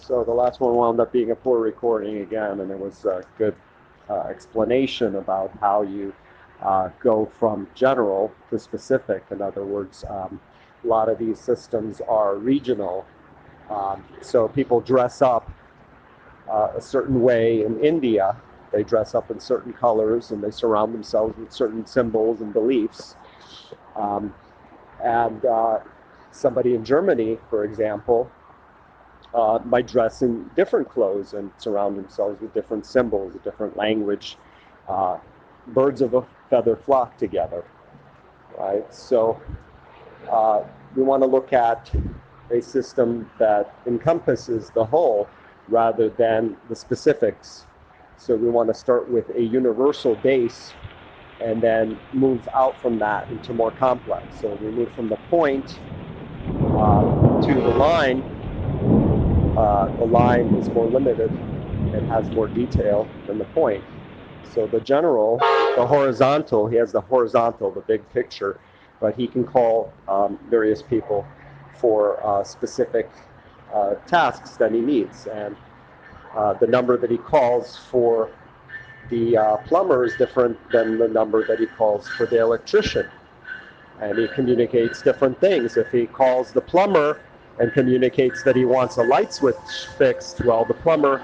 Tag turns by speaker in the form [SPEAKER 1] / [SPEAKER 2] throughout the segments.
[SPEAKER 1] So the last one wound up being a poor recording again, and it was a good explanation about how you go from general to specific. In other words, a lot of these systems are regional. So people dress up a certain way in India. They dress up in certain colors and they surround themselves with certain symbols and beliefs. And somebody in Germany, for example, might dress in different clothes and surround themselves with different symbols, a different language. Birds of a feather flock together, right? So we want to look at a system that encompasses the whole rather than the specifics. So we want to start with a universal base and then move out from that into more complex. So we move from the point to the line. The line is more limited and has more detail than the point. So the general, the horizontal, he has the horizontal, the big picture, but he can call various people for specific tasks that he needs. And the number that he calls for the plumber is different than the number that he calls for the electrician. And he communicates different things. If he calls the plumber and communicates that he wants a light switch fixed, well, the plumber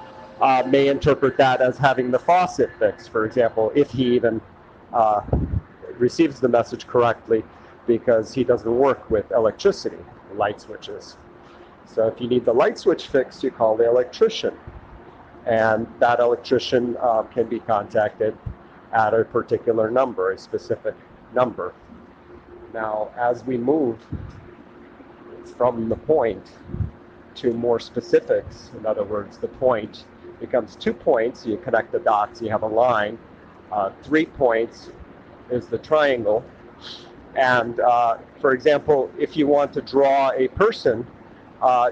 [SPEAKER 1] may interpret that as having the faucet fixed, for example, if he even receives the message correctly, because he doesn't work with electricity, light switches. So if you need the light switch fixed, you call the electrician. And that electrician can be contacted at a particular number, a specific number. Now, as we move from the point to more specifics, in other words, the point becomes 2 points, you connect the dots, you have a line. 3 points is the triangle. And for example, if you want to draw a person,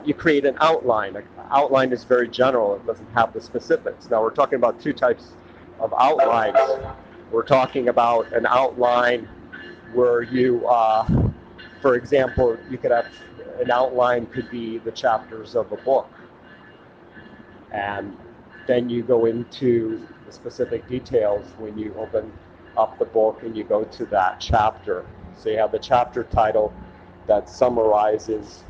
[SPEAKER 1] you create an outline. An outline is very general, it doesn't have the specifics. Now we're talking about 2 types of outlines. We're talking about an outline where you, for example, you could have an outline could be the chapters of a book. And then you go into the specific details when you open up the book and you go to that chapter. So you have the chapter title that summarizes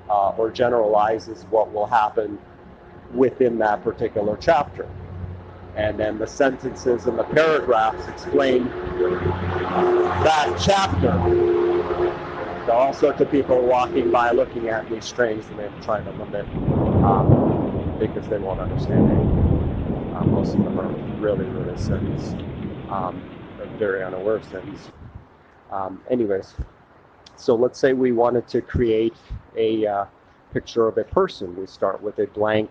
[SPEAKER 1] or generalizes what will happen within that particular chapter. And then the sentences and the paragraphs explain that chapter. So all sorts of people walking by looking at me strange, and they're trying to limit because they won't understand it. Most of them are really, really sentence, very unaware of sentence. Anyways, so let's say we wanted to create a picture of a person. We start with a blank,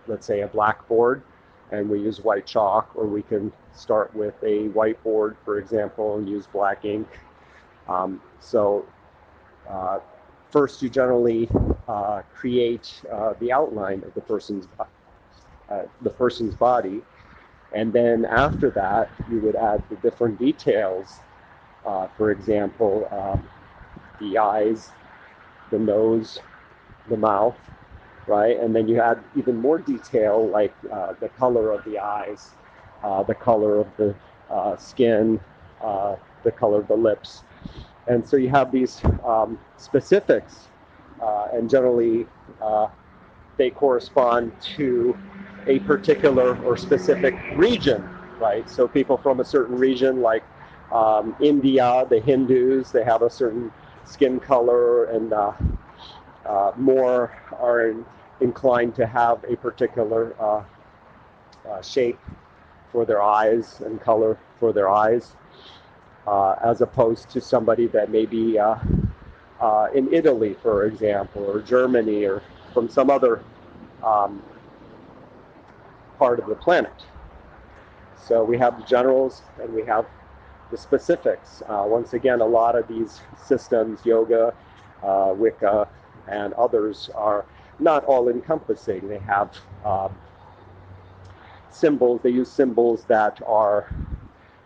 [SPEAKER 1] let's say a blackboard, and we use white chalk, or we can start with a whiteboard, for example, and use black ink. First you generally create the outline of the person's body, and then after that you would add the different details. For example, the eyes, the nose, the mouth, right? And then you add even more detail, like the color of the eyes, the color of the skin, the color of the lips. And so you have these specifics, and generally they correspond to a particular or specific region, right? So people from a certain region, like India, the Hindus, they have a certain skin color, and more are inclined to have a particular shape for their eyes and color for their eyes, as opposed to somebody that may be in Italy, for example, or Germany, or from some other part of the planet. So we have the generals and we have the specifics. Once again, a lot of these systems, yoga, Wicca, and others, are not all encompassing. They have symbols, they use symbols that are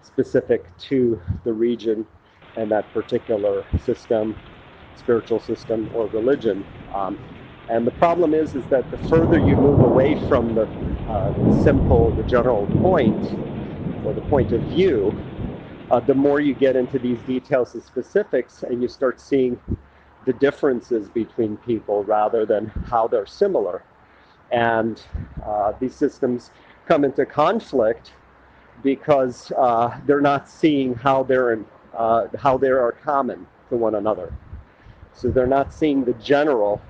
[SPEAKER 1] specific to the region and that particular system, spiritual system, or religion. And the problem is that the further you move away from the simple, the general point, or the point of view, the more you get into these details and specifics, and you start seeing the differences between people rather than how they're similar. And these systems come into conflict because they're not seeing how they are common to one another. So they're not seeing the general.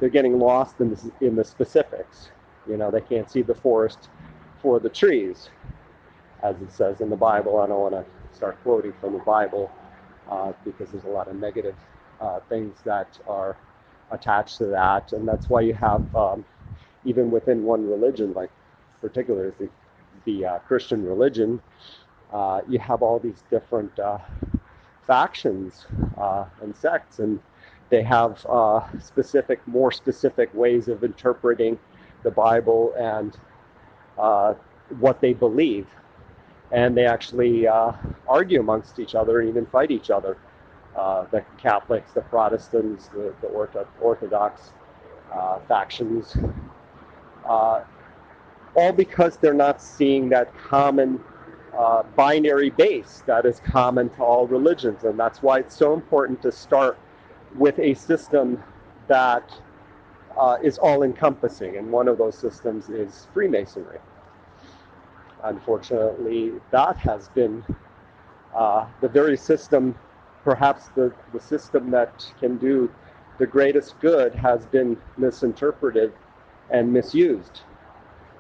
[SPEAKER 1] They're getting lost in the specifics. You know, they can't see the forest for the trees, as it says in the Bible. I don't want to start quoting from the Bible because there's a lot of negative things that are attached to that, and that's why you have even within one religion, like particularly the Christian religion, you have all these different factions and sects, and they have more specific ways of interpreting the Bible and what they believe. And they actually argue amongst each other and even fight each other. The Catholics, the Protestants, the Orthodox factions, all because they're not seeing that common binary base that is common to all religions. And that's why it's so important to start with a system that is all-encompassing. And one of those systems is Freemasonry. Unfortunately, that has been the very system, perhaps the system that can do the greatest good, has been misinterpreted and misused.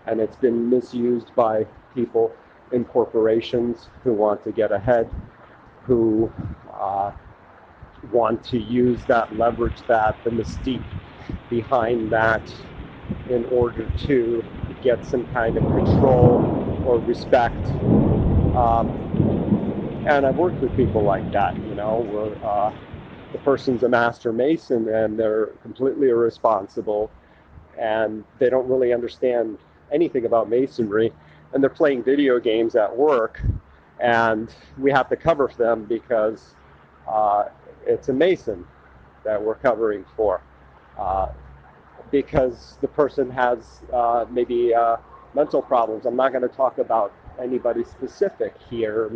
[SPEAKER 1] And it's been misused by people in corporations who want to get ahead, who want to use that, leverage that, the mystique behind that, in order to get some kind of control or respect. And I've worked with people like that, you know, where the person's a master mason and they're completely irresponsible and they don't really understand anything about masonry, and they're playing video games at work, and we have to cover them because it's a mason that we're covering for, because the person has maybe mental problems. I'm not going to talk about anybody specific here.